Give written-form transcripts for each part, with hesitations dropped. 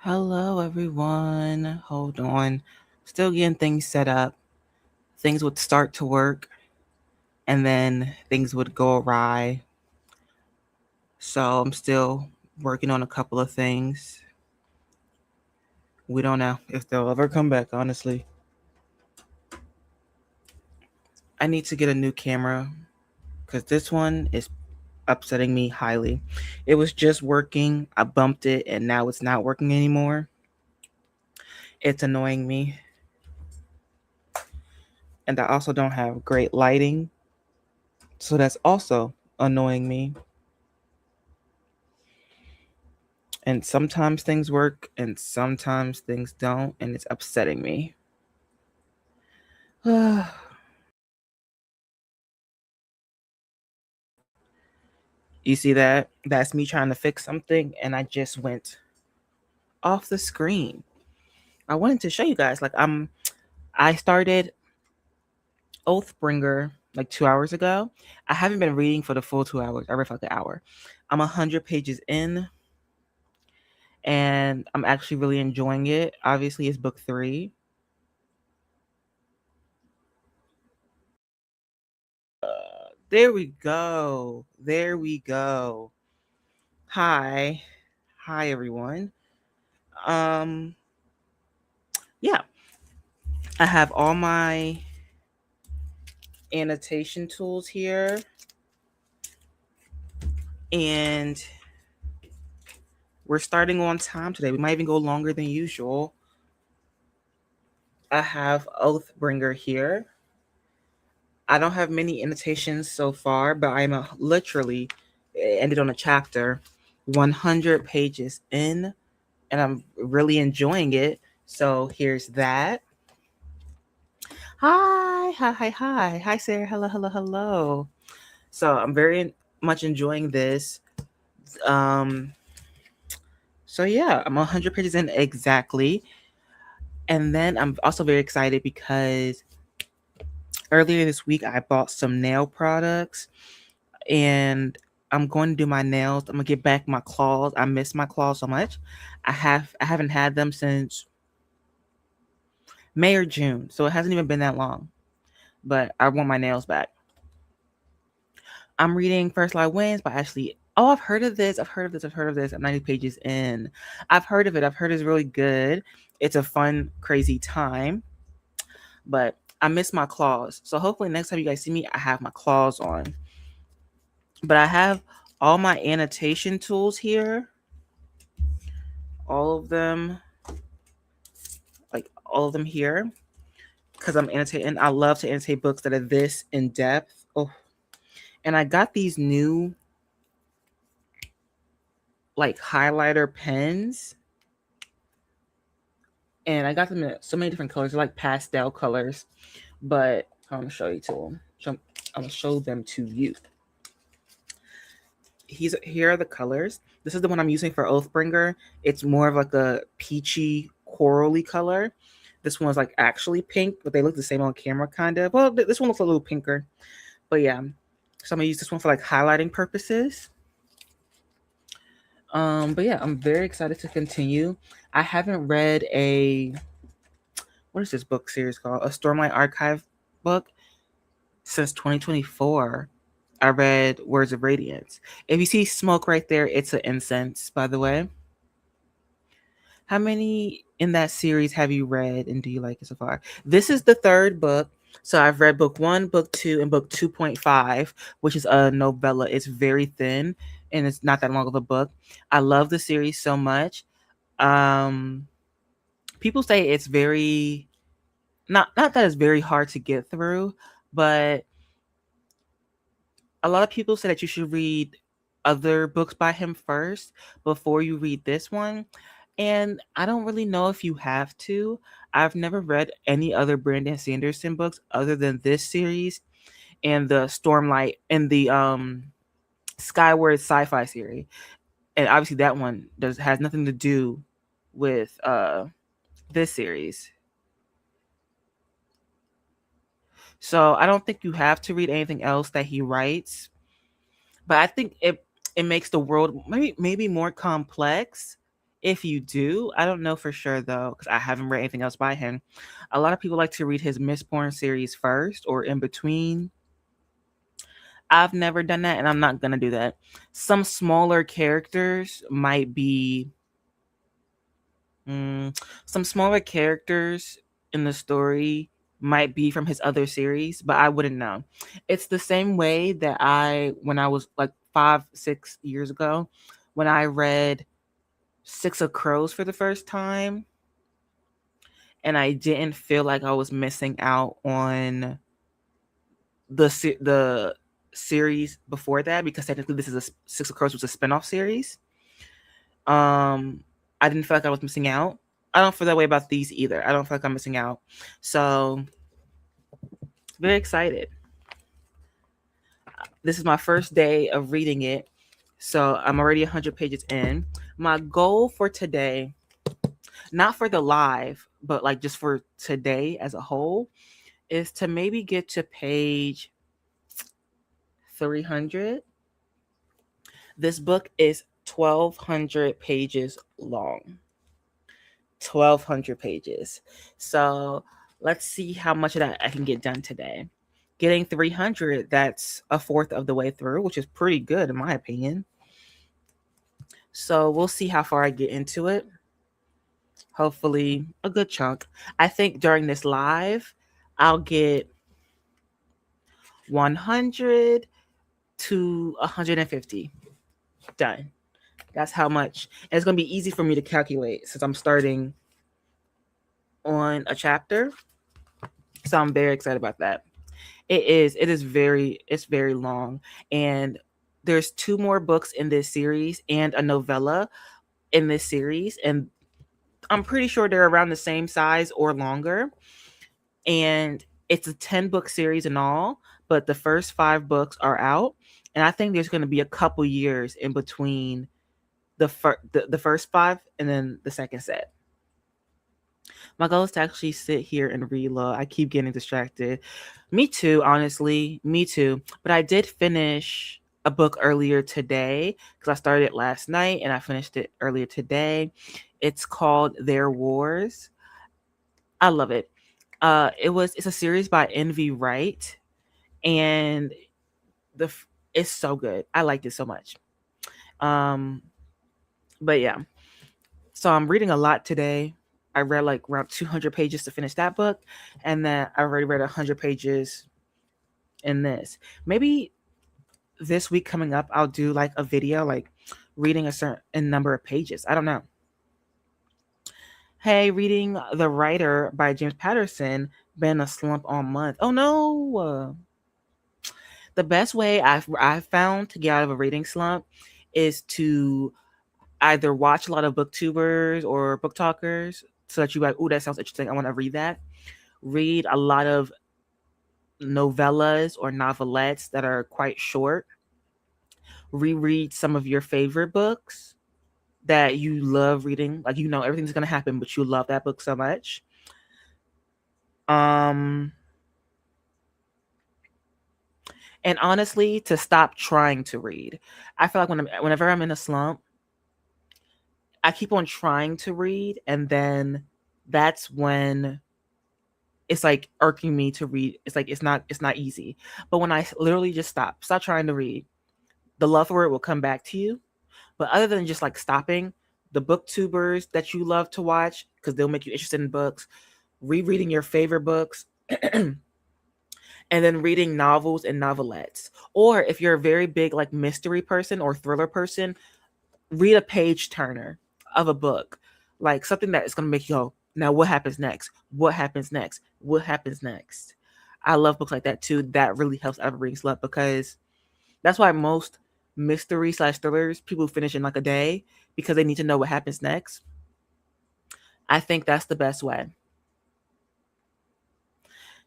Hello, everyone. Hold on. Still getting things set up. Things would start to work and then things would go awry. So I'm still working on a couple of things. We don't know if they'll ever come back, honestly. I need to get a new camera because this one is upsetting me highly. It was just working, I bumped it, and now it's not working anymore. It's annoying me. And I also don't have great lighting. So that's also annoying me. And sometimes things work and sometimes things don't, and it's upsetting me. You see that? That's me trying to fix something, and I just went off the screen. I wanted to show you guys, I started Oathbringer like 2 hours ago. I haven't been reading for the full 2 hours. I read for like an hour. I'm 100 pages in, and I'm actually really enjoying it. Obviously, it's book 3. There we go. There we go. Hi. Hi, everyone. Um, yeah, I have all my annotation tools here, and we're starting on time today. We might even go longer than usual. I have Oathbringer here. I don't have many annotations so far, but I'm literally ended on a chapter, 100 pages in, and I'm really enjoying it. So here's that. Hi, Sarah. Hello. So I'm very much enjoying this. Um, so yeah, I'm 100 pages in exactly, and then I'm also very excited because earlier this week I bought some nail products, and I'm going to do my nails. I'm gonna get back my claws. I miss my claws so much. I haven't had them since May or June, so it hasn't even been that long. But I want my nails back. I'm reading First Light Wins by Ashley. Oh, I've heard of this. I'm 90 pages in. I've heard of it. I've heard it's really good. It's a fun, crazy time. But I miss my claws. So hopefully next time you guys see me, I have my claws on. But I have all my annotation tools here. All of them. Like all of them here. Because I'm annotating. I love to annotate books that are this in depth. Oh. And I got these new like highlighter pens, and I got them in so many different colors. They're like pastel colors, but I'm gonna show you to them. I'm gonna show them to you. Here are the colors. This is the one I'm using for Oathbringer. It's more of like a peachy corally color. This one's like actually pink, but they look the same on camera, kind of. Well, this one looks a little pinker, but yeah. So I'm gonna use this one for like highlighting purposes. But yeah, I'm very excited to continue. I haven't read what is this book series called? A Stormlight Archive book since 2024. I read Words of Radiance. If you see smoke right there, it's an incense, by the way. How many in that series have you read and do you like it so far? This is the third book. So I've read book 1, book 2, and book 2.5, which is a novella. It's very thin and it's not that long of a book. I love the series so much. Um, People say it's very not that it's very hard to get through, but a lot of people say that you should read other books by him first before you read this one. And I don't really know if you have to. I've never read any other Brandon Sanderson books other than this series and the Stormlight and the Skyward sci-fi series. And obviously that one has nothing to do with this series. So I don't think you have to read anything else that he writes, but I think it makes the world maybe more complex If you do, I don't know for sure though, because I haven't read anything else by him. A lot of people like to read his Mistborn series first or in between. I've never done that, and I'm not gonna do that. Some smaller characters might be some smaller characters in the story might be from his other series, but I wouldn't know. It's the same way that when I was like 5, 6 years ago, when I read Six of Crows for the first time, and I didn't feel like I was missing out on the series before that, because technically this is Six of Crows was a spinoff series. I didn't feel like I was missing out. I don't feel that way about these either. I don't feel like I'm missing out. So, very excited. This is my first day of reading it. So, I'm already 100 pages in. My goal for today, not for the live, but like just for today as a whole, is to maybe get to page 300. This book is 1,200 pages long. 1,200 pages. So let's see how much of that I can get done today. Getting 300, that's a fourth of the way through, which is pretty good in my opinion. So we'll see how far I get into it. Hopefully a good chunk. I think during this live, I'll get 100 to 150 done. That's how much. And it's going to be easy for me to calculate since I'm starting on a chapter. So I'm very excited about that. It's very long. And there's 2 more books in this series and a novella in this series. And I'm pretty sure they're around the same size or longer. And it's a 10-book series in all, but the first 5 books are out. And I think there's going to be a couple years in between the first 5 and then the second set. My goal is to actually sit here and read. I keep getting distracted. Me too, honestly. Me too. But I did finish a book earlier today because I started it last night and I finished it earlier today. It's called Their Wars. I love it. It's a series by Envy Wright, and it's so good. I liked it so much. But yeah. So I'm reading a lot today. I read like around 200 pages to finish that book, and then I already read 100 pages in this. Maybe this week coming up, I'll do like a video, like reading a certain number of pages. I don't know. Hey, reading The Writer by James Patterson, been a slump all month. Oh no. The best way I've found to get out of a reading slump is to either watch a lot of booktubers or book talkers so that you like, oh, that sounds interesting, I want to read that. Read a lot of novellas or novelettes that are quite short. Reread some of your favorite books that you love reading. Like, you know, everything's going to happen, but you love that book so much. And honestly, to stop trying to read. I feel like whenever I'm in a slump, I keep on trying to read, and then that's when it's like irking me to read. It's like it's not easy. But when I literally just stop trying to read, the love for it will come back to you. But other than just like stopping, the booktubers that you love to watch because they'll make you interested in books, rereading your favorite books, and then reading novels and novelettes. Or if you're a very big like mystery person or thriller person, read a page turner of a book, like something that is going to make you go, now what happens next? What happens next? What happens next? I love books like that too. That really helps out of reading slump, because that's why most mystery/thrillers people finish in like a day, because they need to know what happens next. I think that's the best way.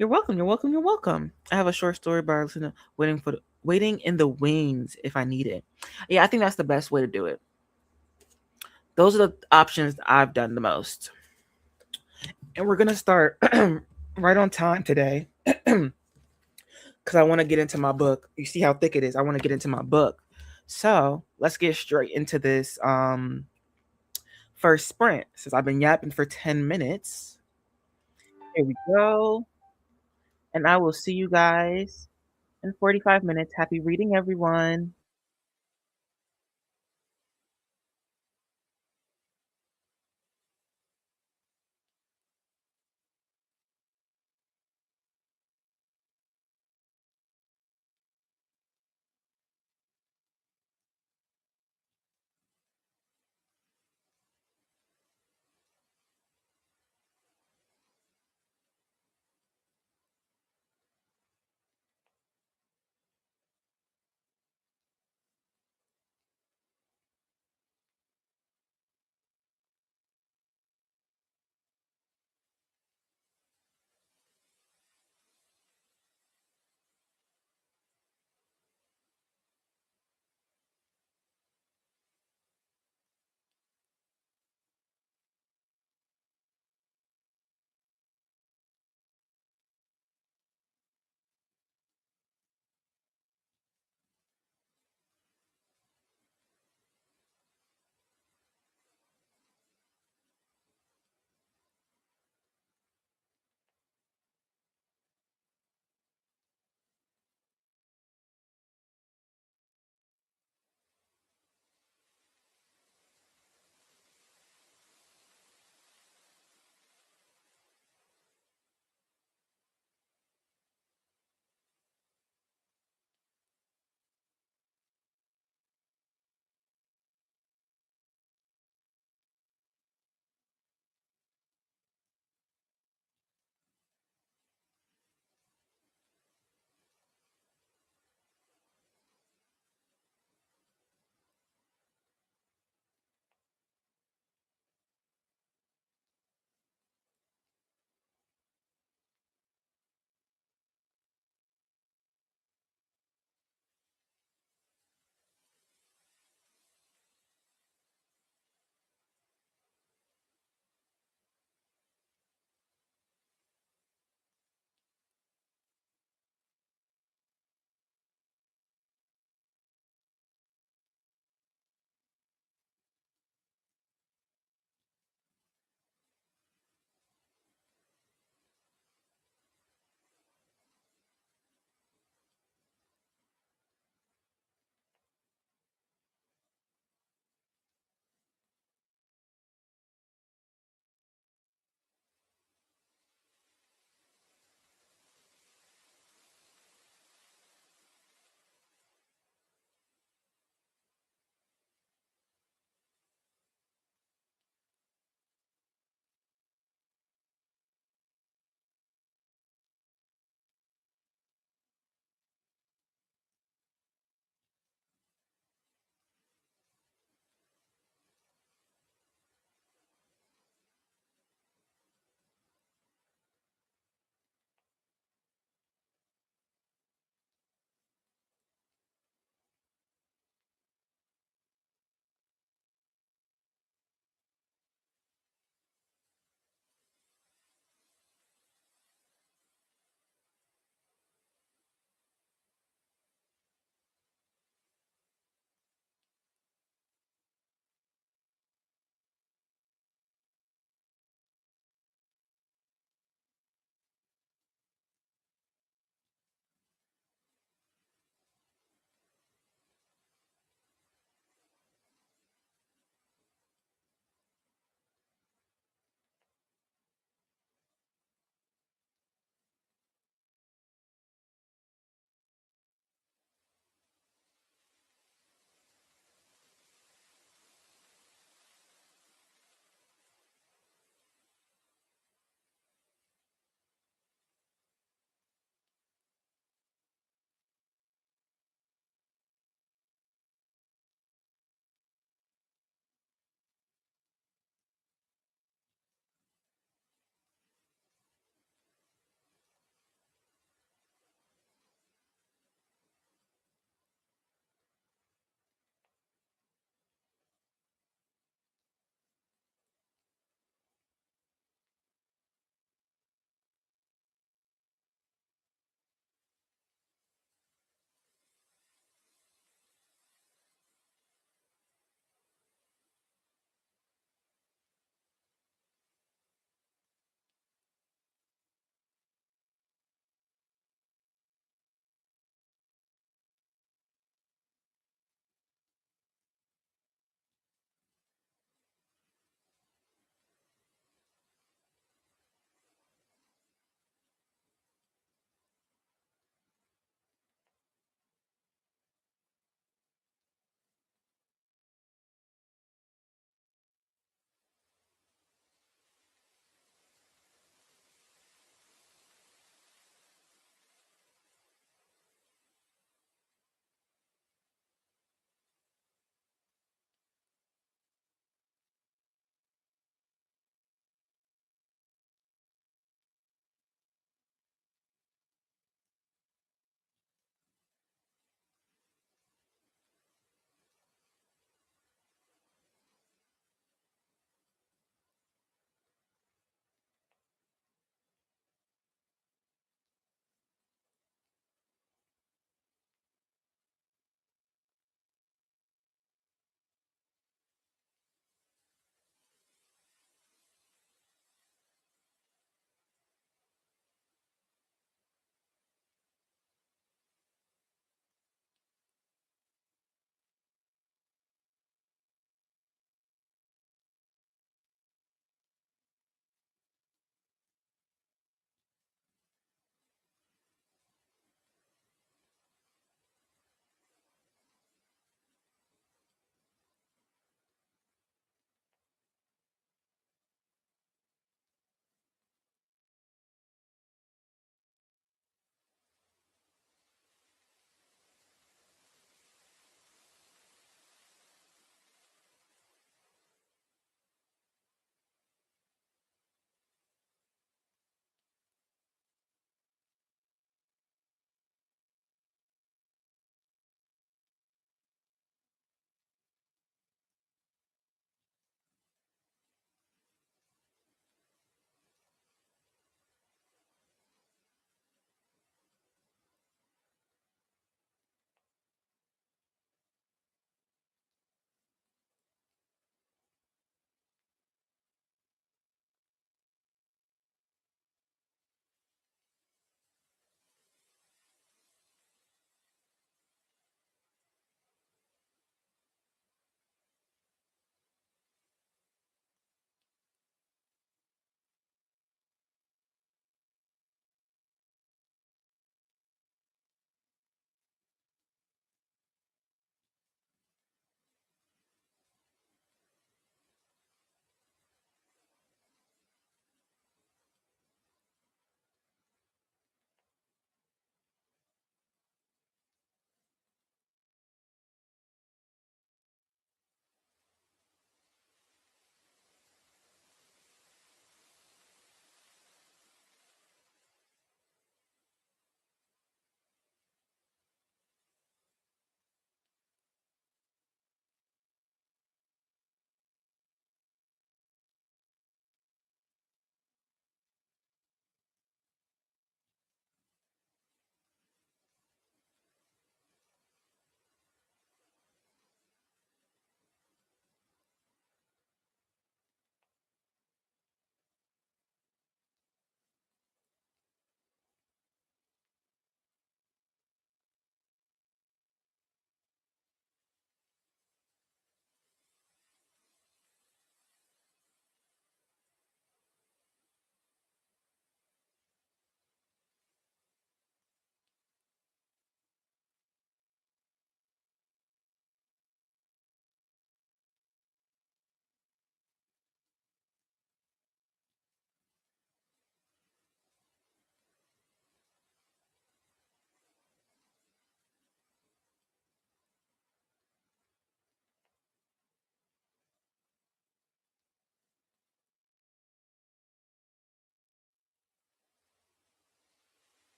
You're welcome. You're welcome. You're welcome. I have a short story by waiting in the wings if I need it. Yeah, I think that's the best way to do it. Those are the options I've done the most. And we're going to start right on time today because I want to get into my book. You see how thick it is. I want to get into my book. So let's get straight into this first sprint since I've been yapping for 10 minutes. Here we go. And I will see you guys in 45 minutes. Happy reading, everyone.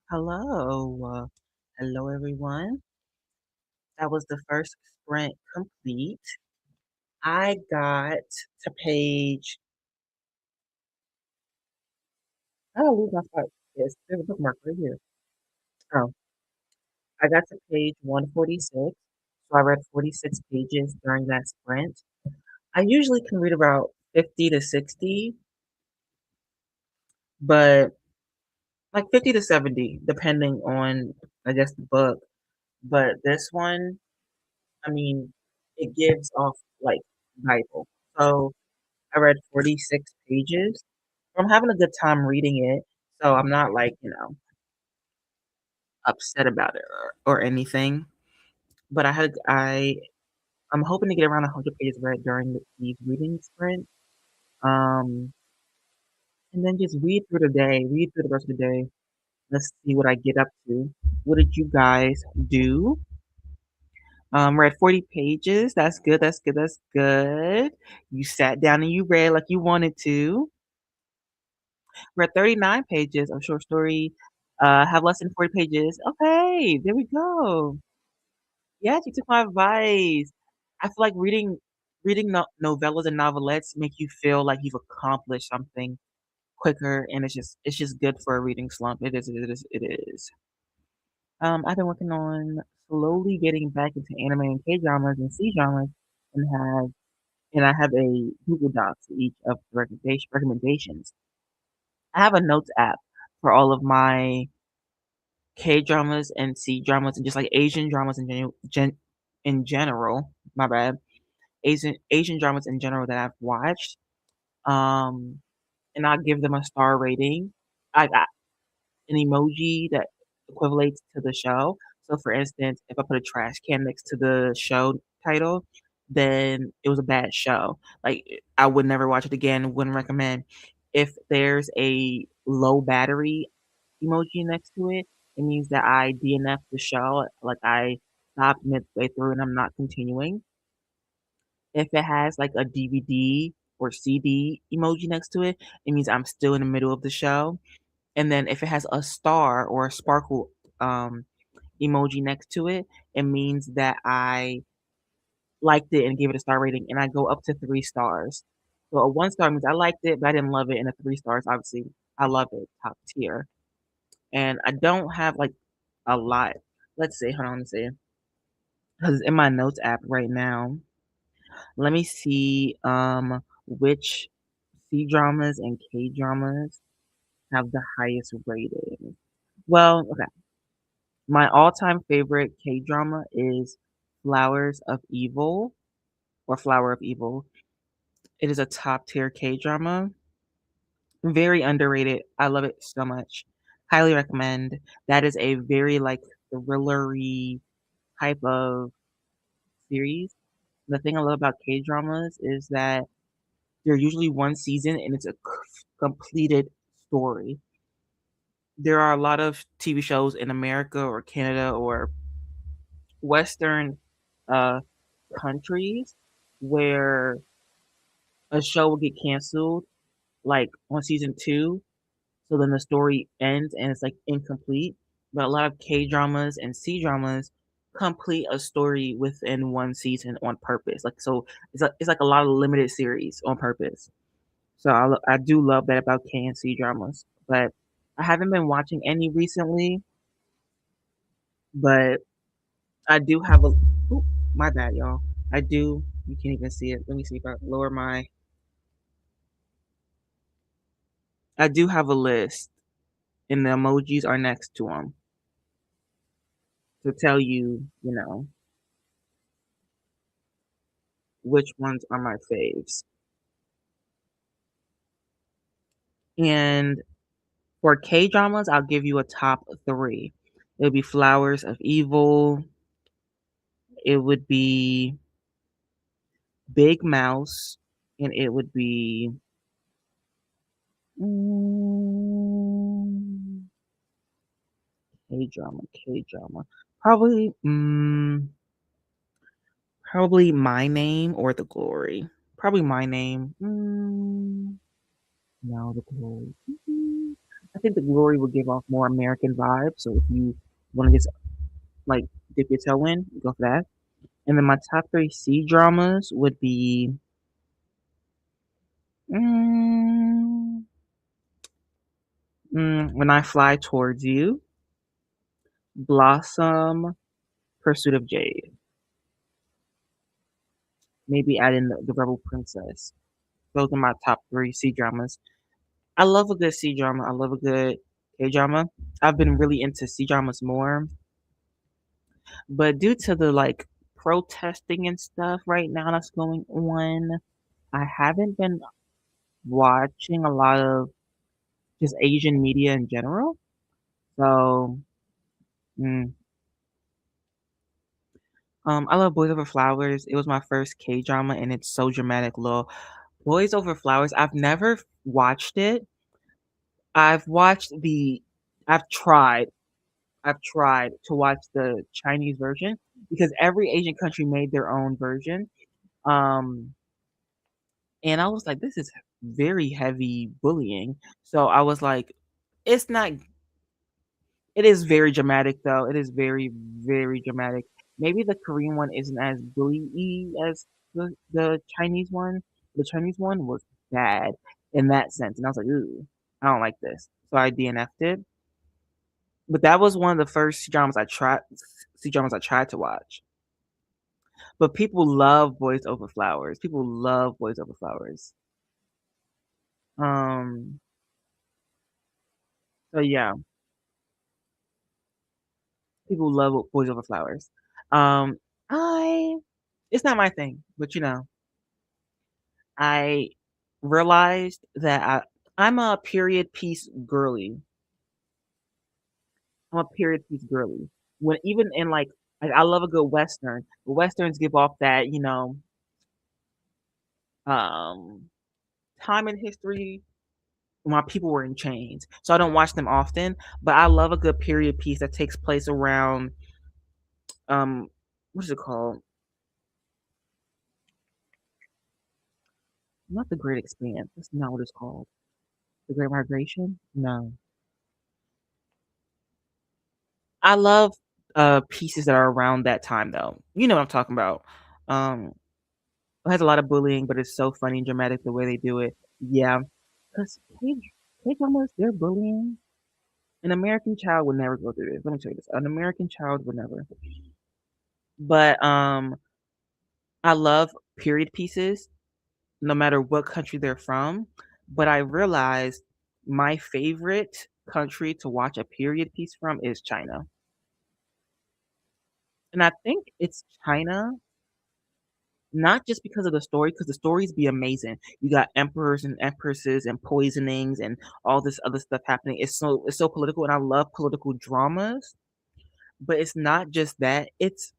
Hello. Hello, everyone. That was the first sprint complete. I got to page. Oh, lose my spot. Yes, there's a bookmark right here. Oh, I got to page 146. So I read 46 pages during that sprint. I usually can read about 50 to 60, but like 50 to 70, depending on, I guess, the book. But this one, I mean, it gives off like Bible. So I read 46 pages. I'm having a good time reading it, so I'm not like, upset about it or anything. But I'm hoping to get around 100 pages read during the reading sprint. Um, and then just read through the day, read through the rest of the day. Let's see what I get up to. What did you guys do? We're at 40 pages. That's good. That's good. That's good. You sat down and you read like you wanted to. We're at 39 pages of short story. Have less than 40 pages. Okay, there we go. Yeah, you took my advice. I feel like reading novellas and novelettes make you feel like you've accomplished something quicker, and it's just good for a reading slump. It is. It is. It is. I've been working on slowly getting back into anime and K dramas and C dramas, and I have a Google Doc for each of the recommendations. I have a notes app for all of my K dramas and C dramas and just like Asian dramas in general. My bad. Asian dramas in general that I've watched. Um, and I'll give them a star rating. I got an emoji that equivalates to the show. So, for instance, if I put a trash can next to the show title, then it was a bad show. Like, I would never watch it again, wouldn't recommend. If there's a low battery emoji next to it, it means that I DNF the show. Like, I stopped midway through and I'm not continuing. If it has like a DVD or CD emoji next to it, it means I'm still in the middle of the show. And then if it has a star or a sparkle emoji next to it, it means that I liked it and gave it a star rating, and I go up to 3 stars. So a 1 star means I liked it, but I didn't love it, and a 3 stars, obviously, I love it, top tier. And I don't have like a lot. Let's see, hold on, let's see. Because it's in my notes app right now. Let me see which C dramas and K dramas have the highest rating. Well, okay. My all-time favorite K-drama is Flowers of Evil or Flower of Evil. It is a top-tier K-drama. Very underrated. I love it so much. Highly recommend. That is a very like thrillery type of series. The thing I love about K-dramas is that they're usually one season and it's a completed story. There are a lot of TV shows in America or Canada or Western uh, countries where a show will get canceled, like on season two. So then the story ends and it's like incomplete. But a lot of K dramas and C dramas complete a story within one season on purpose. Like so, it's like a lot of limited series on purpose. So I do love that about K and C dramas. But I haven't been watching any recently. But I do have a. Ooh, my bad, y'all. I do. You can't even see it. Let me see if I lower my. I do have a list, and the emojis are next to them to tell you, which ones are my faves. And for K dramas, I'll give you a top three. It would be Flowers of Evil. It would be Big Mouse, and it would be mm, K drama. K drama. Probably. Probably My Name or The Glory. Probably My Name. No, The Glory. I think the Glory would give off more American vibes. So if you want to just like dip your toe in, go for that. And then my top three C dramas would be mm, When I Fly Towards You, Blossom, Pursuit of Jade. Maybe add in the Rebel Princess. Those are my top three C dramas. I love a good C drama. I love a good K drama. I've been really into C dramas more, but due to the like protesting and stuff right now that's going on, I haven't been watching a lot of just Asian media in general. So, mm, I love Boys Over Flowers. It was my first K drama, and it's so dramatic. Lol. Boys Over Flowers. I've never watched it. I've watched the. I've tried. I've tried to watch the Chinese version because every Asian country made their own version. Um, and I was like, this is very heavy bullying. So I was like, it's not. It is very dramatic though. It is very, very dramatic. Maybe the Korean one isn't as bully-y as the Chinese one. The Chinese one was bad in that sense, and I was like, ooh, I don't like this. So I DNF'd it. But that was one of the first C dramas I tried to watch. But people love Boys Over Flowers. People love Boys Over Flowers. Um, so yeah, people love Boys Over Flowers. Um, I it's not my thing, but I realized that I'm a period piece girly. I'm a period piece girly. When even in like I love a good western. The westerns give off that um time in history when people were in chains. So I don't watch them often, but I love a good period piece that takes place around um what is it called? Not the Great Expanse. That's not what it's called. The Great Migration? No. I love pieces that are around that time though. You know what I'm talking about. Um it has a lot of bullying, but it's so funny and dramatic the way they do it. Yeah. Because K-dramas, they're bullying. An American child would never go through this. Let me tell you this. An American child would never. But I love period pieces, no matter what country they're from. But I realized my favorite country to watch a period piece from is China. And I think it's China, not just because of the story, because the stories be amazing. You got emperors and empresses and poisonings and all this other stuff happening. It's so political, and I love political dramas. But it's not just that; it's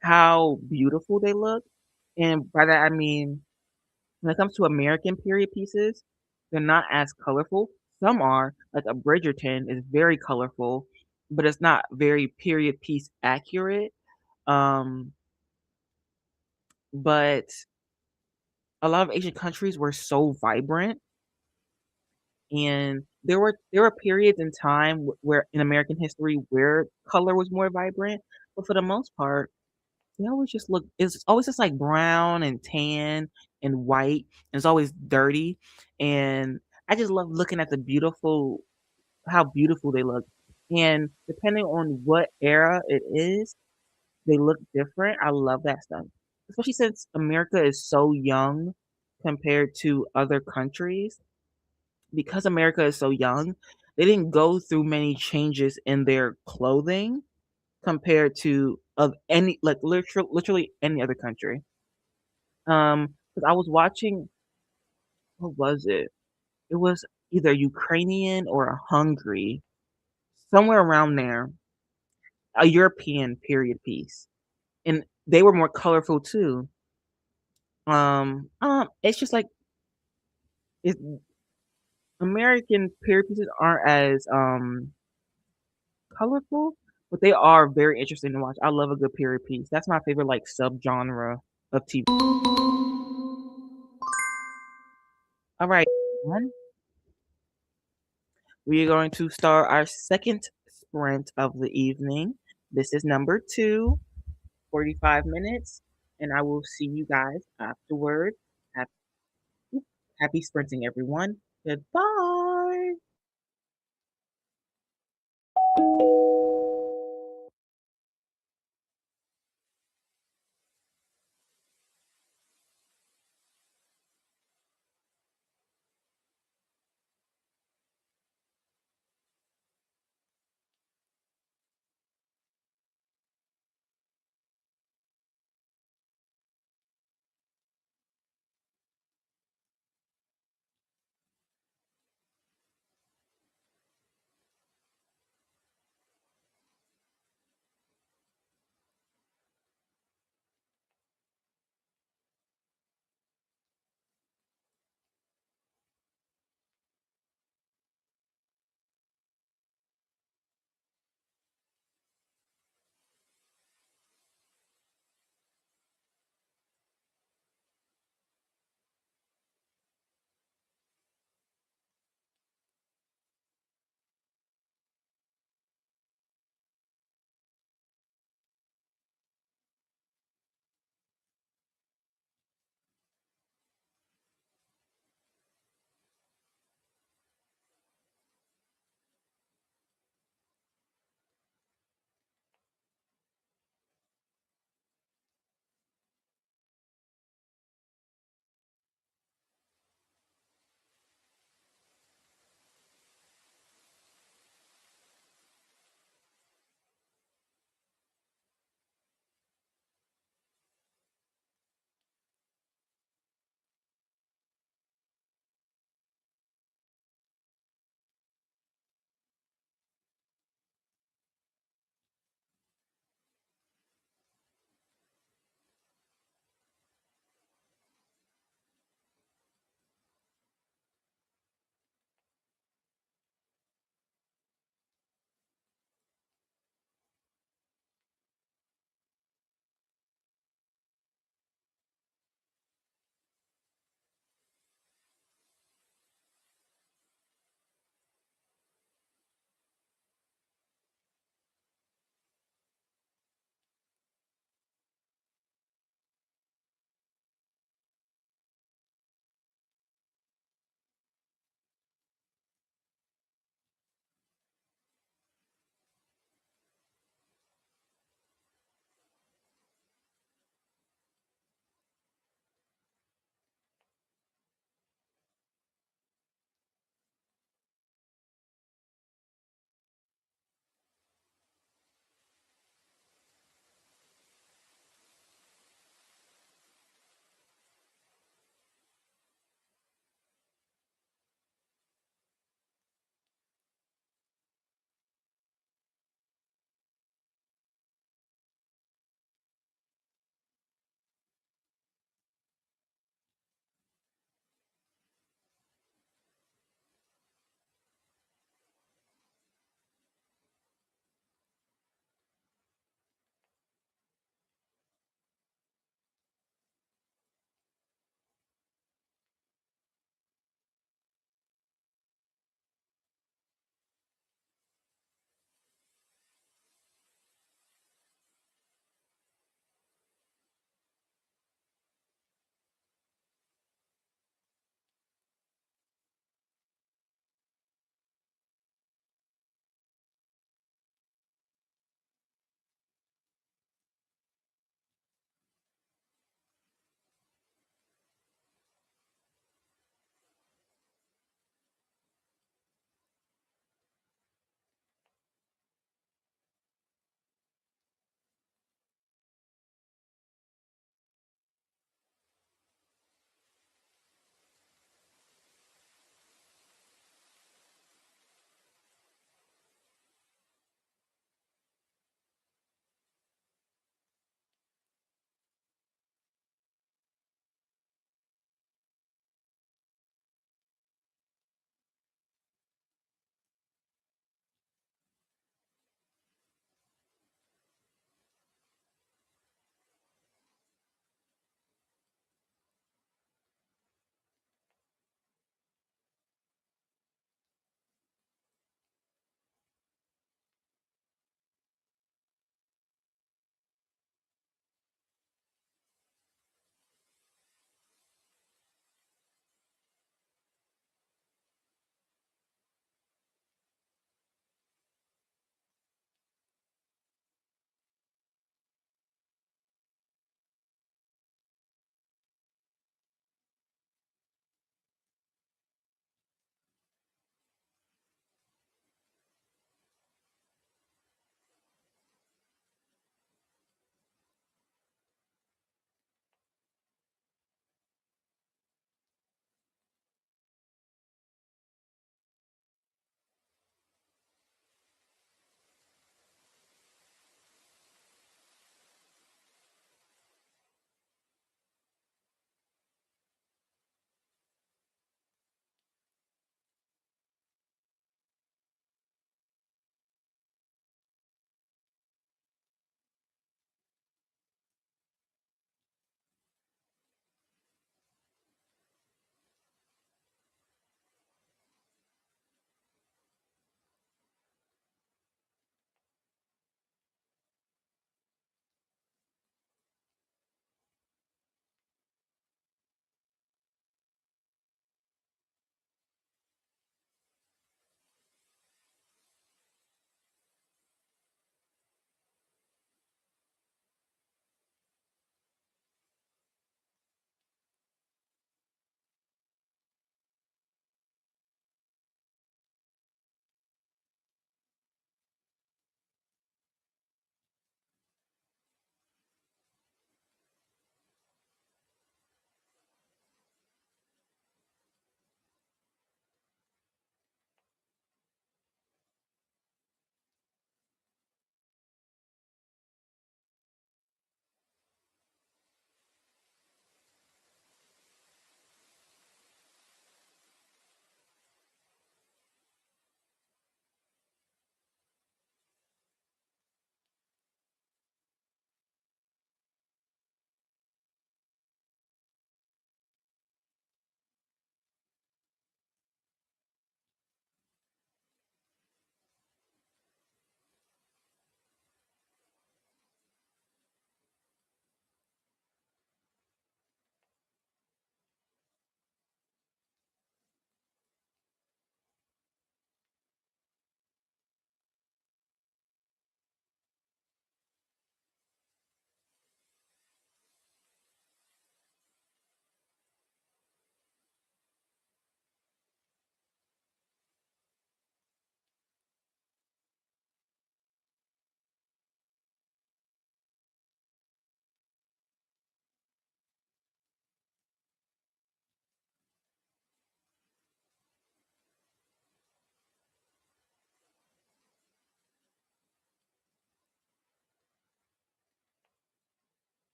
how beautiful they look, and by that I mean when it comes to American period pieces, they're not as colorful. Some are, like a Bridgerton is very colorful, but it's not very period piece accurate. Um, but a lot of Asian countries were so vibrant, and there were periods in time where in American history where color was more vibrant, but for the most part, they always just look. It's always just like brown and tan and white, and it's always dirty. And I just love looking at how beautiful they look. And depending on what era it is, they look different. I love that stuff, especially since America is so young compared to other countries. Because America is so young, they didn't go through many changes in their clothing compared to of any like literally any other country. 'Cause I was watching, what was it? It was either Ukrainian or Hungary, somewhere around there, a European period piece, and they were more colorful too. It's just like it, American period pieces aren't as colorful, but they are very interesting to watch. I love a good period piece. That's my favorite like subgenre of TV. All right, one. We are going to start our second sprint of the evening. This is number two, 45 minutes, and I will see you guys afterward. Happy, happy sprinting, everyone. Goodbye.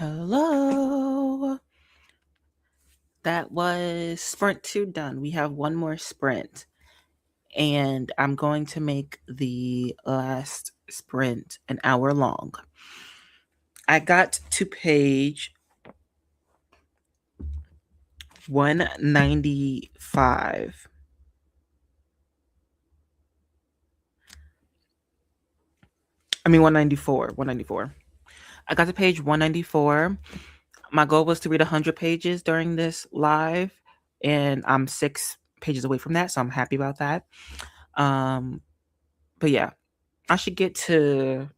Hello. That was sprint 2 done. We have one more sprint. And I'm going to make the last sprint an hour long. I got to page 195. I mean 194. 194. I got to page 194. My goal was to read 100 pages during this live, and I'm 6 pages away from that, so I'm happy about that. But yeah, I should get to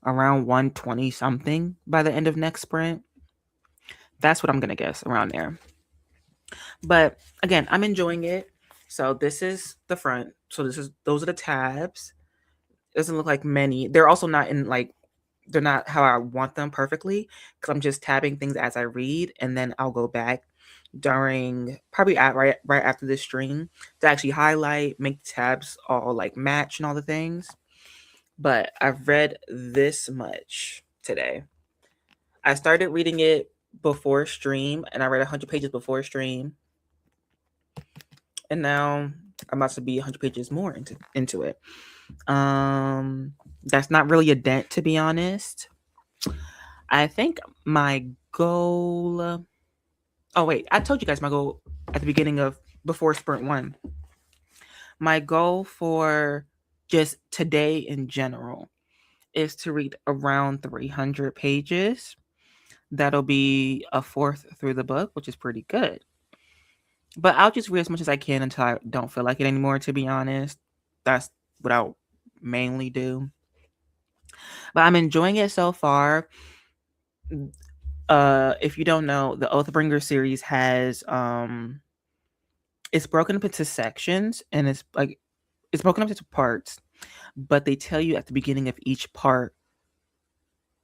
around 120 something by the end of next sprint. That's what I'm gonna guess, around there. But again, I'm enjoying it. So this is the front. So those are the tabs. It doesn't look like many. They're also not in like, they're not how I want them perfectly, because I'm just tabbing things as I read, and then I'll go back during probably right after this stream to actually highlight, make the tabs all like match and all the things. But I've read this much today. I started reading it before stream, and I read 100 pages before stream, and now I'm about to be 100 pages more into it. That's not really a dent, to be honest. I think my goal. Oh wait, I told you guys my goal at the beginning of before sprint 1. My goal for just today in general is to read around 300 pages. That'll be a fourth through the book, which is pretty good. But I'll just read as much as I can until I don't feel like it anymore, to be honest. That's what I'll mainly do. But I'm enjoying it so far. If you don't know, the Oathbringer series has it's broken up into sections, and it's broken up into parts, but they tell you at the beginning of each part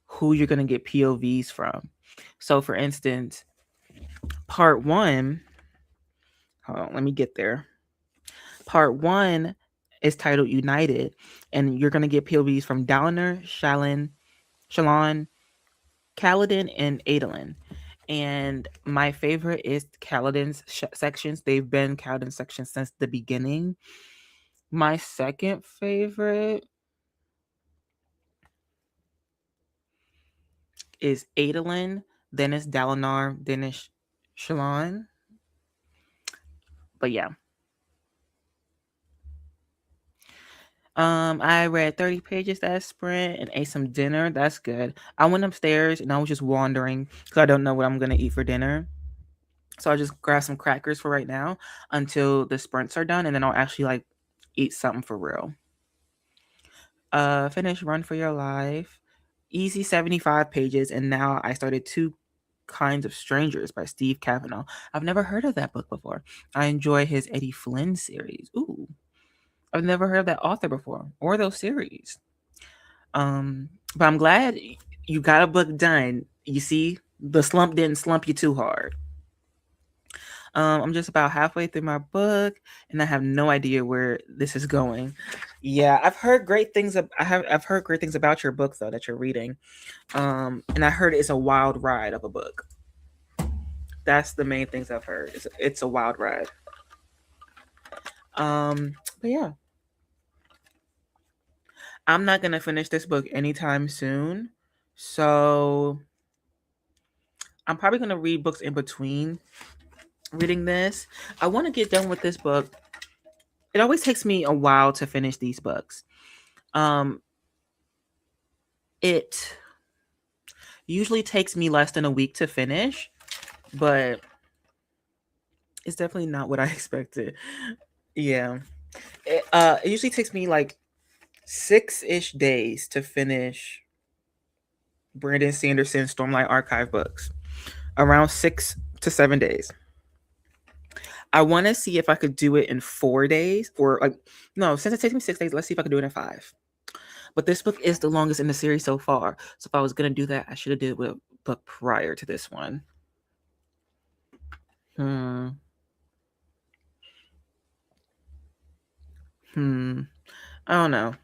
who you're gonna get POVs from. So for instance, part 1, hold on, let me get there. Part 1 is titled United, and you're gonna get POVs from Dalinar, Shallan, Kaladin, and Adolin. And my favorite is Kaladin's sections. They've been Kaladin's sections since the beginning. My second favorite is Adolin, then it's Dalinar, then it's Shallan. But yeah. I read 30 pages that sprint and ate some dinner. That's good. I went upstairs and I was just wandering because I don't know what I'm gonna eat for dinner. So I just grab some crackers for right now until the sprints are done, and then I'll actually like eat something for real. Finish Run for Your Life. Easy 75 pages, and now I started Two Kinds of Strangers by Steve Kavanaugh. I've never heard of that book before. I enjoy his Eddie Flynn series. Ooh. I've never heard of that author before or those series. But I'm glad you got a book done. You see, the slump didn't slump you too hard. I'm just about halfway through my book, and I have no idea where this is going. Yeah, I've heard great things. I've heard great things about your book though that you're reading, and I heard it's a wild ride of a book. That's the main things I've heard. It's a wild ride. But yeah, I'm not gonna finish this book anytime soon, so I'm probably gonna read books in between reading this. I want to get done with this book. It always takes me a while to finish these books. It usually takes me less than a week to finish, but it's definitely not what I expected. Yeah. It usually takes me like 6-ish days to finish Brandon Sanderson's Stormlight Archive books. Around 6 to 7 days. I want to see if I could do it in 4 days, or like, no, since it takes me 6 days, let's see if I could do it in 5. But this book is the longest in the series so far. So if I was going to do that, I should have did it with a book prior to this one. I don't know.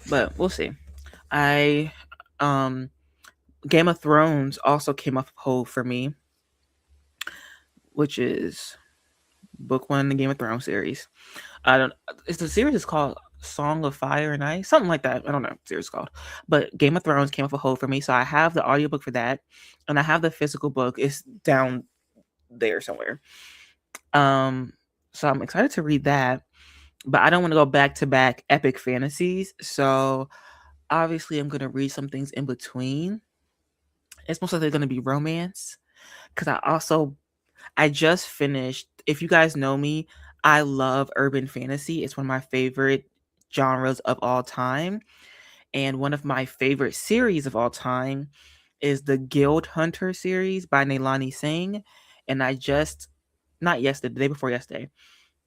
but we'll see. I um Game of Thrones also came off of hold for me, which is book one in the Game of Thrones series. I don't. It's the series is called Song of Fire and Ice, something like that. I don't know what the series is called, but Game of Thrones came off a hold for me, so I have the audiobook for that, and I have the physical book. It's down there somewhere. Um, so I'm excited to read that, but I don't want to go back to back epic fantasies. So obviously, I'm gonna read some things in between. It's most likely gonna be romance because I just finished. If you guys know me, I love urban fantasy. It's one of my favorite genres of all time. And one of my favorite series of all time is the Guild Hunter series by Nailani Singh. And I just, not yesterday, the day before yesterday,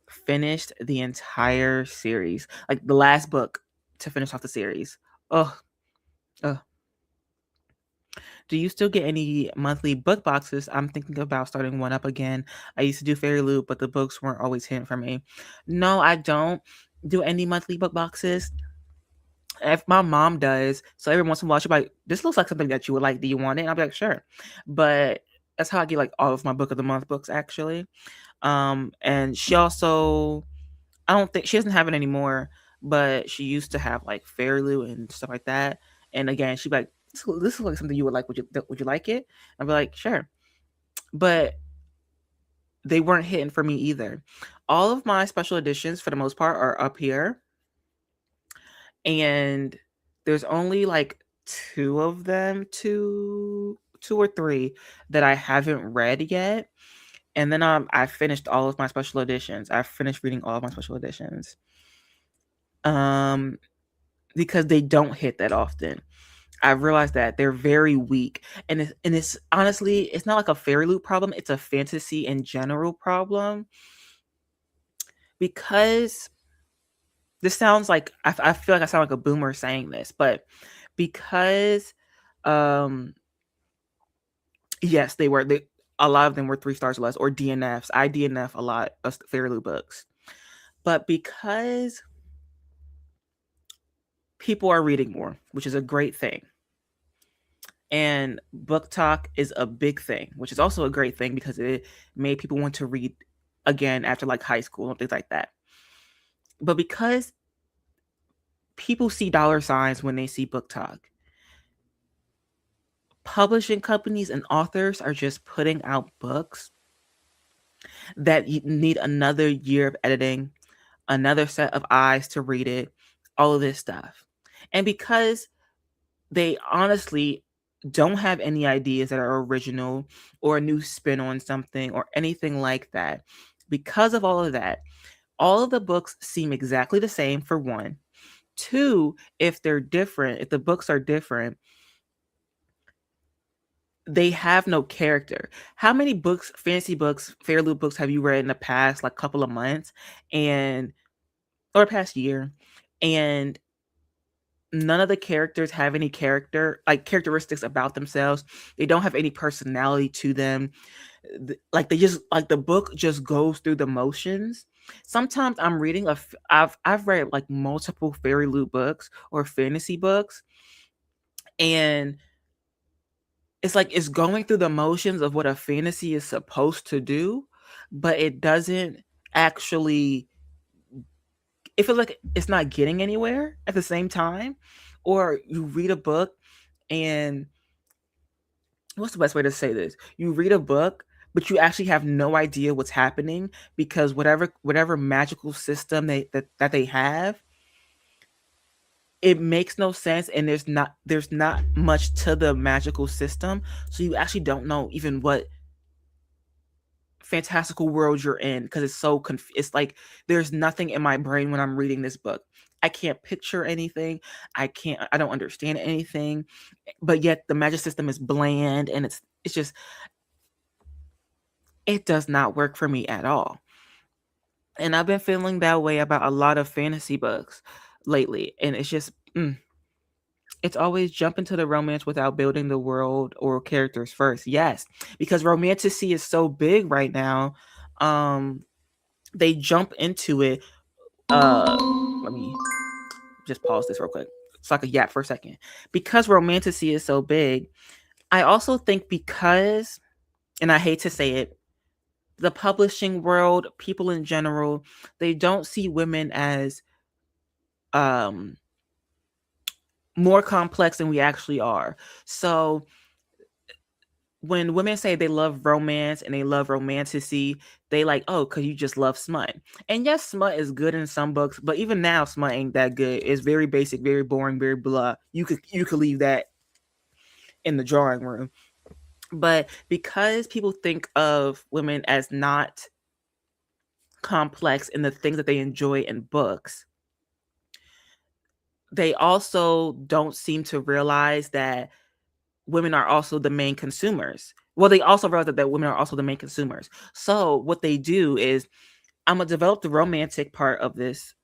finished the entire series, like the last book to finish off the series. Oh, oh. Do you still get any monthly book boxes? I'm thinking about starting one up again. I used to do Fairy Loot, but the books weren't always hitting for me. No, I don't do any monthly book boxes. If my mom does, so every once in a while she'll be like, "This looks like something that you would like. Do you want it?" And I'll be like, "Sure." But that's how I get like all of my book of the month books actually. And she also, I don't think she doesn't have it anymore, but she used to have like Fairy Loot and stuff like that. And again, she'd be like, this is like something you would like. Would you like it? I'd be like, sure. But they weren't hitting for me either. All of my special editions, for the most part, are up here, and there's only like two of them, two or three that I haven't read yet. And then I finished all of my special editions. I finished reading all of my special editions. Um, because they don't hit that often. I realized that they're very weak, and it's honestly, it's not like a Fairy Loot problem. It's a fantasy in general problem, because this sounds like I feel like I sound like a boomer saying this, but because um yes, a lot of them were 3 stars or less, or DNFs. I DNF a lot of Fairy Loot books, but because people are reading more, which is a great thing. And book talk is a big thing, which is also a great thing because it made people want to read again after like high school and things like that. But because people see dollar signs when they see book talk, publishing companies and authors are just putting out books that need another year of editing, another set of eyes to read it, all of this stuff. And because they honestly don't have any ideas that are original or a new spin on something or anything like that. Because of all of that, all of the books seem exactly the same, for one. Two, if they're different, if the books are different, they have no character. How many books, fantasy books, Fairy Loot books have you read in the past like couple of months and or past year, and none of the characters have any characteristics about themselves. They don't have any personality to them. Like they just like the book just goes through the motions. Sometimes I'm reading I've read like multiple Fairy Loot books or fantasy books, and it's like it's going through the motions of what a fantasy is supposed to do, but it doesn't actually, it feels like it's not getting anywhere at the same time. Or you read a book and what's the best way to say this? You read a book, but you actually have no idea what's happening because whatever magical system that they have, it makes no sense, and there's not much to the magical system, so you actually don't know even what fantastical world you're in because it's like there's nothing in my brain when I'm reading this book. I can't picture anything. I don't understand anything, but yet the magic system is bland, and it's just, it does not work for me at all. And I've been feeling that way about a lot of fantasy books lately, and it's just it's always jump into the romance without building the world or characters first. Yes, because romanticy is so big right now. They jump into it. Let me just pause this real quick. so I could yap for a second. Because romanticy is so big, I also think because, and I hate to say it, the publishing world, people in general, they don't see women as um more complex than we actually are. So when women say they love romance and they love romanticy, they like, oh, because you just love smut. And yes, smut is good in some books, but even now, smut ain't that good. It's very basic, very boring, very blah. You could leave that in the drawing room. But because people think of women as not complex in the things that they enjoy in books, they also don't seem to realize that women are also the main consumers. Well, they also realize that women are also the main consumers. So what they do is, I'm gonna develop the romantic part of this,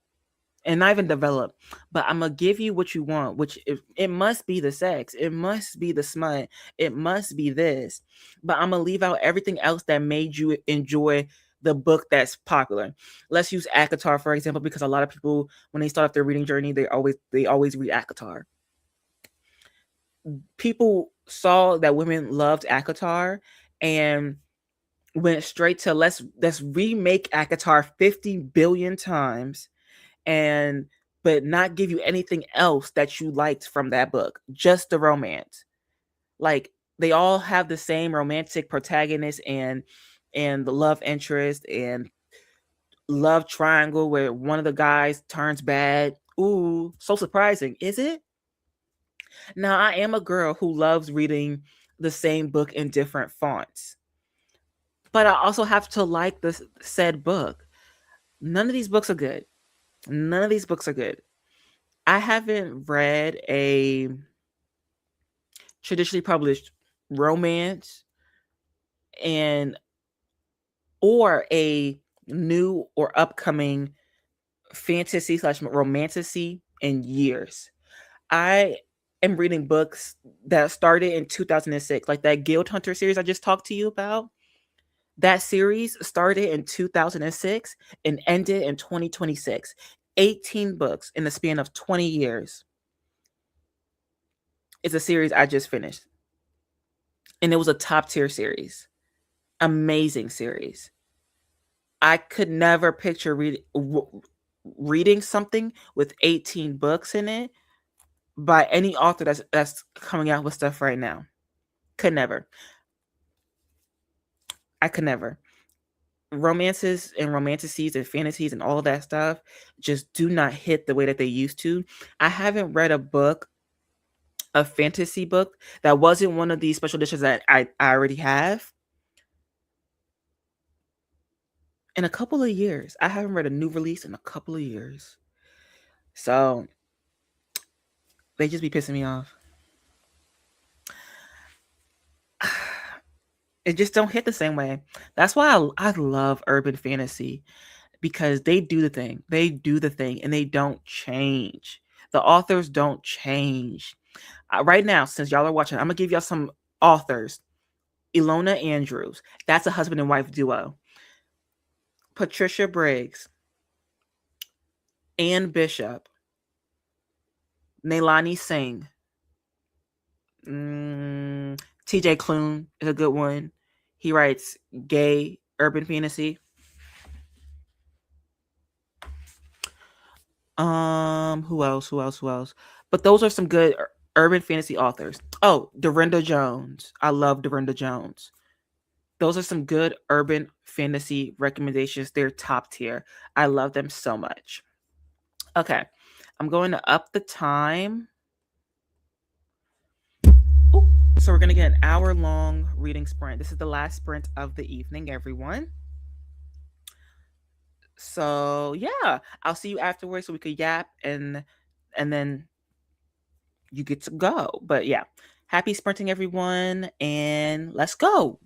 and not even develop, but I'm gonna give you what you want, which it must be the sex, it must be the smut, it must be this, but I'm gonna leave out everything else that made you enjoy the book that's popular. Let's use ACOTAR for example, because a lot of people, when they start off their reading journey, they always read ACOTAR. People saw that women loved ACOTAR and went straight to let's remake ACOTAR 50 billion times, and but not give you anything else that you liked from that book, just the romance. Like, they all have the same romantic protagonist and the love interest and love triangle where one of the guys turns bad. Ooh, so surprising, is it? Now, I am a girl who loves reading the same book in different fonts, but I also have to like the said book. None of these books are good. None of these books are good. I haven't read a traditionally published romance and or a new or upcoming fantasy slash romantasy in years. I am reading books that started in 2006, like that Guild Hunter series I just talked to you about. That series started in 2006 and ended in 2026. 18 books in the span of 20 years. It's a series I just finished. And it was a top tier series. Amazing series. I could never picture reading something with 18 books in it by any author that's coming out with stuff right now. Could never. I could never. Romances and romanticities and fantasies and all of that stuff just do not hit the way that they used to. I haven't read a fantasy book that wasn't one of these special editions that I already have in a couple of years. I haven't read a new release in a couple of years. So they just be pissing me off. It just don't hit the same way. That's why I love urban fantasy, because they do the thing. They do the thing and they don't change. The authors don't change. Right now, since y'all are watching, I'm gonna give y'all some authors. Ilona Andrews, that's a husband and wife duo. Patricia Briggs, Anne Bishop, Nailani Singh, TJ Klune is a good one. He writes gay urban fantasy. Who else? Who else? Who else? But those are some good urban fantasy authors. Oh, Dorinda Jones. I love Dorinda Jones. Those are some good urban fantasy recommendations. They're top tier. I love them so much. Okay. I'm going to up the time. Ooh, so we're going to get an hour long reading sprint. This is the last sprint of the evening, everyone. So yeah, I'll see you afterwards so we could yap and then you get to go. But yeah, happy sprinting, everyone, and let's go.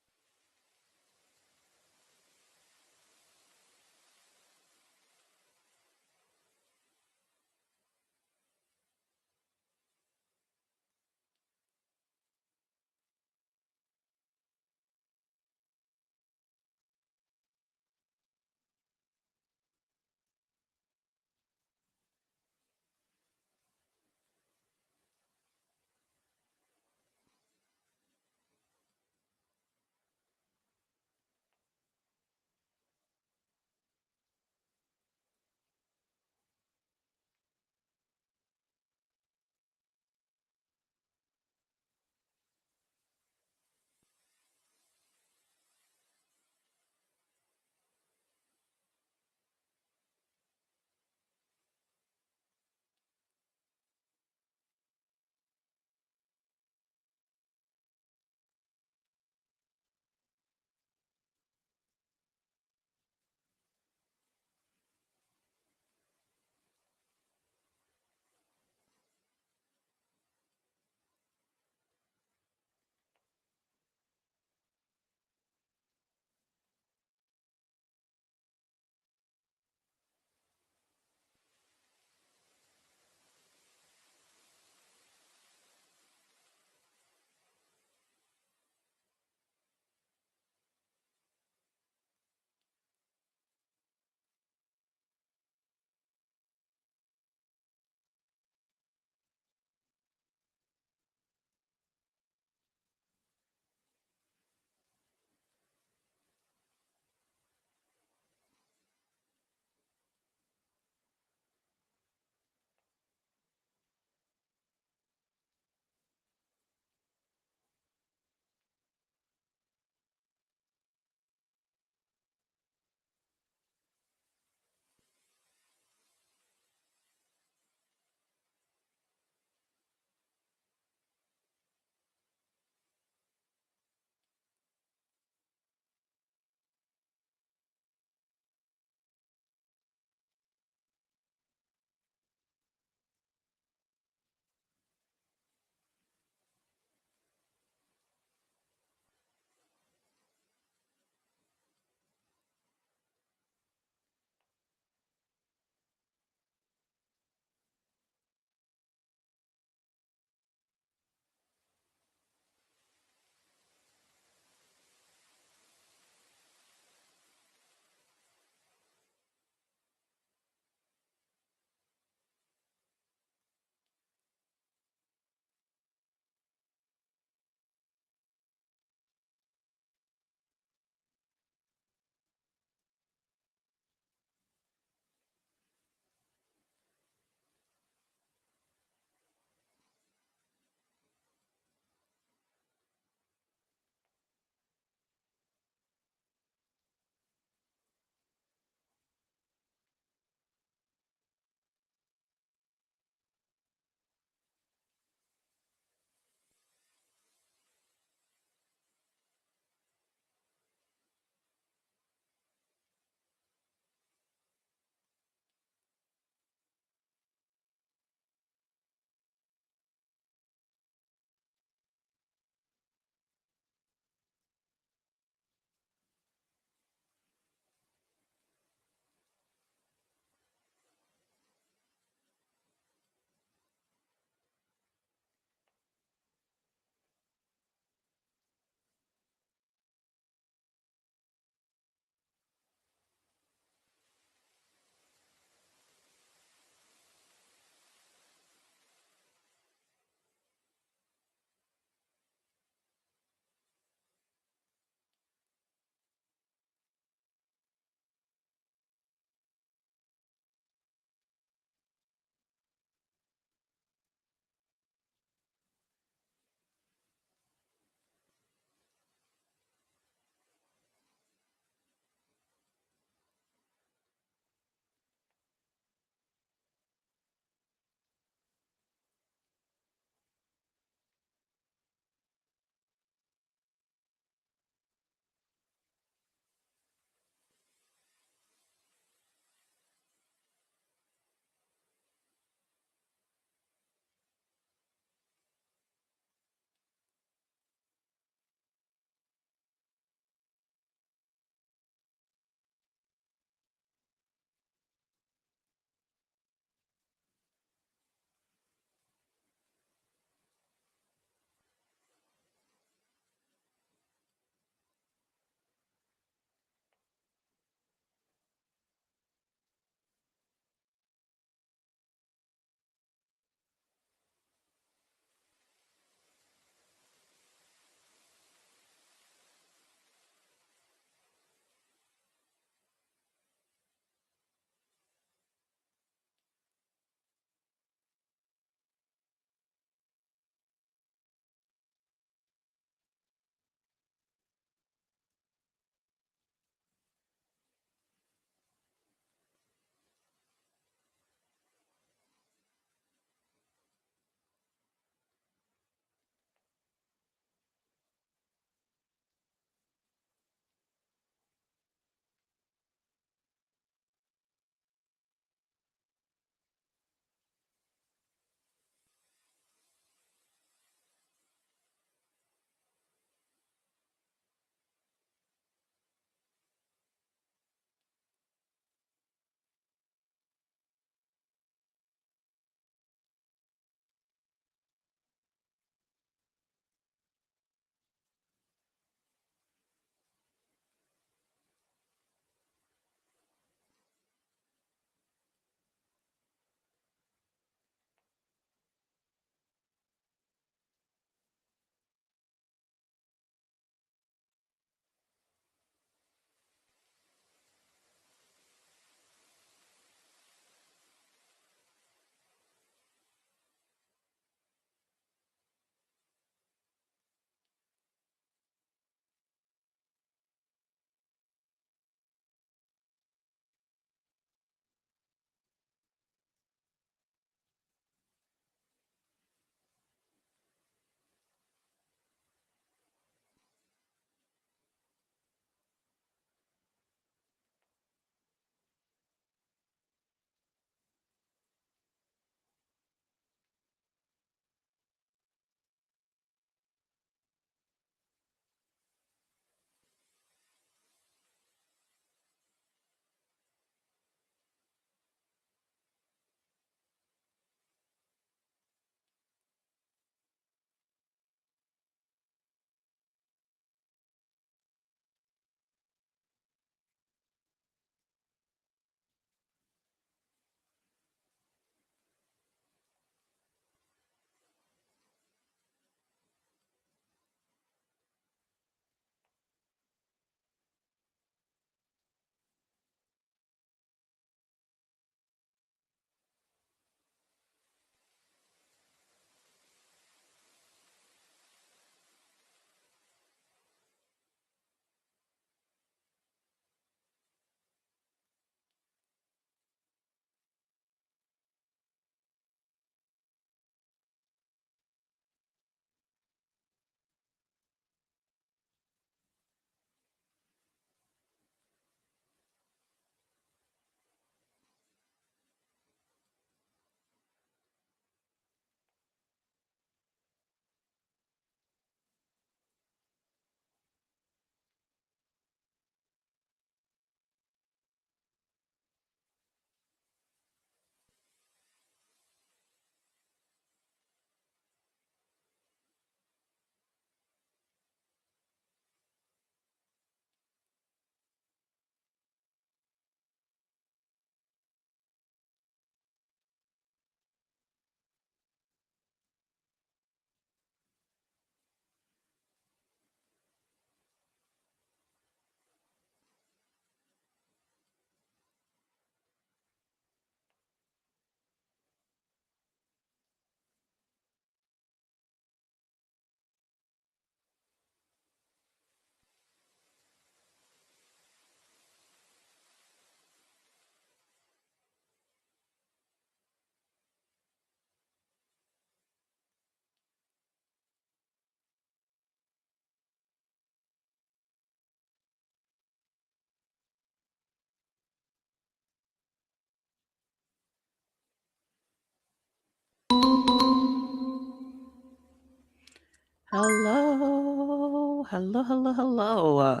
Hello, hello, hello, hello.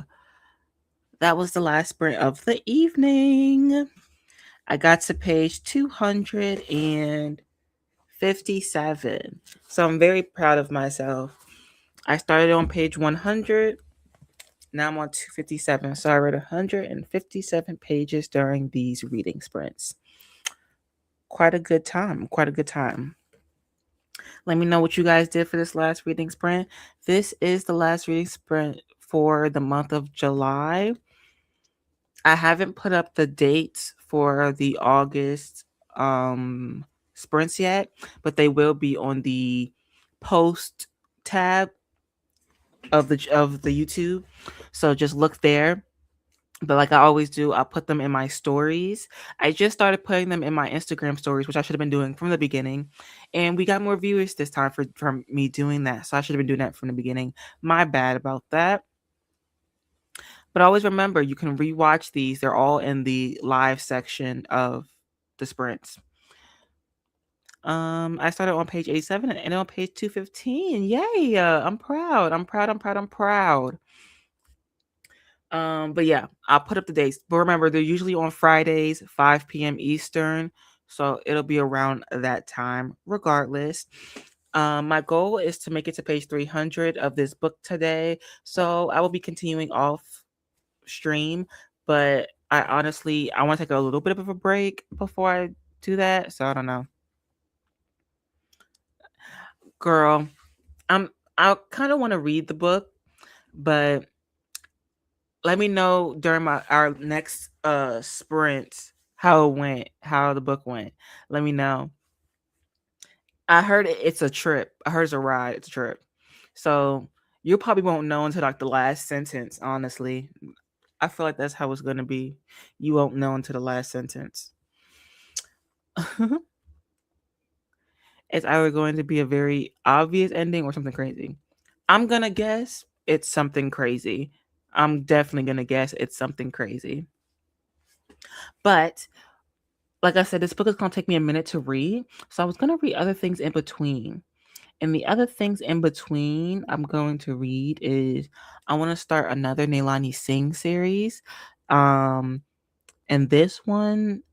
That was the last sprint of the evening. I got to page 257. So I'm very proud of myself. I started on page 100. Now I'm on 257. So I read 157 pages during these reading sprints. Quite a good time. Quite a good time. Let me know what you guys did for this last reading sprint. This is the last reading sprint for the month of July. I haven't put up the dates for the August sprints yet, but they will be on the post tab of the YouTube. So just look there. But like I always do, I'll put them in my stories. I just started putting them in my Instagram stories, which I should have been doing from the beginning. And we got more viewers this time from me doing that. So I should have been doing that from the beginning. My bad about that. But always remember, you can rewatch these. They're all in the live section of the sprints. I started on page 87 and ended on page 215. Yay! I'm proud. I'm proud. I'm proud. I'm proud. But yeah, I'll put up the dates. But remember, they're usually on Fridays, 5 p.m. Eastern. So it'll be around that time, regardless. My goal is to make it to page 300 of this book today. So I will be continuing off stream, but I want to take a little bit of a break before I do that. So I don't know. Girl, I kind of want to read the book, but let me know during our next sprint how it went, how the book went. Let me know. I heard it's a trip. I heard it's a ride. It's a trip. So you probably won't know until like the last sentence, honestly. I feel like that's how it's going to be. You won't know until the last sentence. It's either going to be a very obvious ending or something crazy. I'm going to guess it's something crazy. I'm definitely going to guess it's something crazy. But like I said, this book is going to take me a minute to read. So I was going to read other things in between. And the other things in between I'm going to read is I want to start another Neilani Singh series. And this one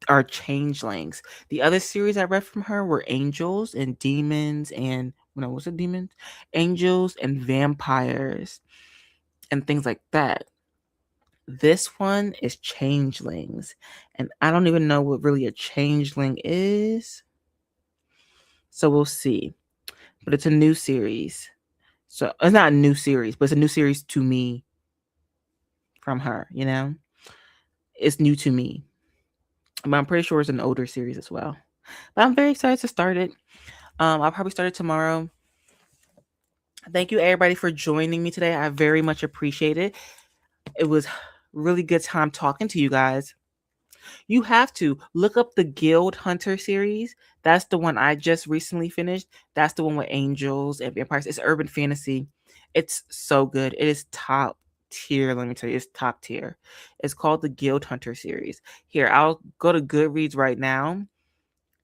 are changelings. The other series I read from her were angels and demons and was it demons? Angels and vampires and things like that. This one is changelings. And I don't even know what really a changeling is. So we'll see. But it's a new series. So it's not a new series, but it's a new series to me from her, you know? It's new to me. But I'm pretty sure it's an older series as well. But I'm very excited to start it. I'll probably start it tomorrow. Thank you everybody for joining me today. I very much appreciate it. It was really good time talking to you guys. You have to look up the Guild Hunter series. That's the one I just recently finished. That's the one with angels and vampires. It's urban fantasy. It's so good. It is top tier. Let me tell you, it's top tier. It's called the Guild Hunter series. Here, I'll go to Goodreads right now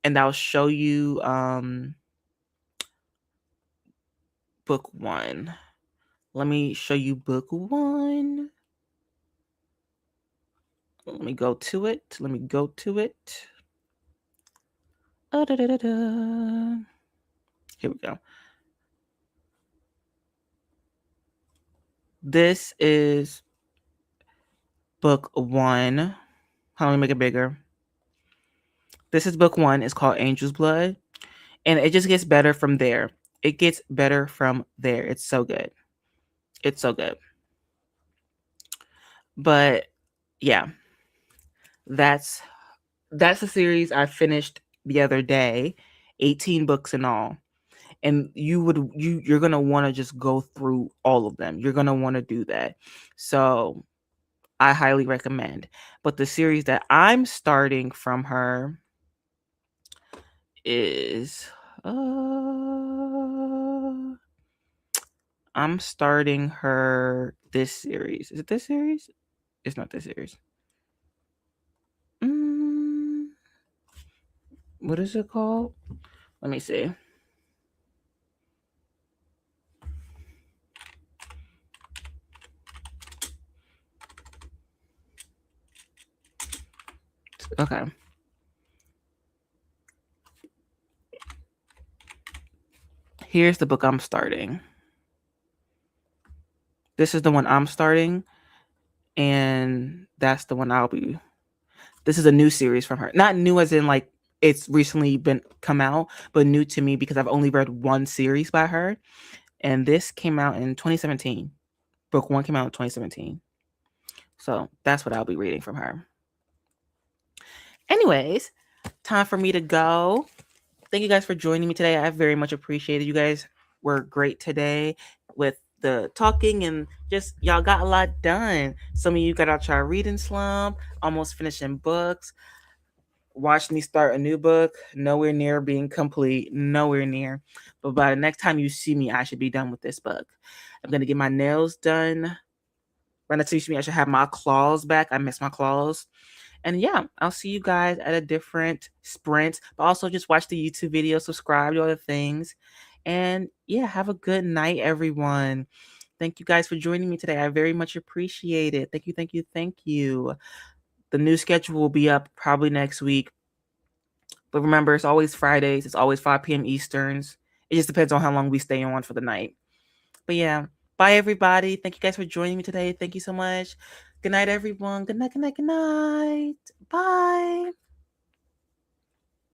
and I'll show you book one. Let me show you book one. Let me go to it. Let me go to it. Here we go. This is book one. How do we make it bigger? This is book one. It's called Angel's Blood. And it just gets better from there. It gets better from there. It's so good. It's so good. But yeah, that's a series I finished the other day. 18 books in all. And you're gonna want to just go through all of them. You're gonna want to do that. So I highly recommend. But the series that I'm starting from her is I'm starting her this series. Is it this series? It's not this series. What is it called? Let me see. Okay. Here's the book I'm starting. This is the one I'm starting, and that's the one I'll be. This is a new series from her. Not new as in like it's recently been come out, but new to me because I've only read one series by her, and this came out in 2017. Book 1 came out in 2017. So that's what I'll be reading from her. Anyways, time for me to go. Thank you guys for joining me today. I very much appreciate it. You guys were great today with the talking and just y'all got a lot done. Some of you got out your reading slump, almost finishing books. Watched me start a new book, nowhere near being complete, nowhere near. But by the next time you see me, I should be done with this book. I'm gonna get my nails done. By the next time you see me, I should have my claws back. I miss my claws. And yeah, I'll see you guys at a different sprint. But also just watch the YouTube video, subscribe to all the things. And yeah, have a good night, everyone. Thank you guys for joining me today. I very much appreciate it. Thank you, thank you, thank you. The new schedule will be up probably next week. But remember, it's always Fridays. It's always 5 p.m. Easterns. It just depends on how long we stay on for the night. But yeah, bye, everybody. Thank you guys for joining me today. Thank you so much. Good night, everyone. Good night, good night, good night. Bye.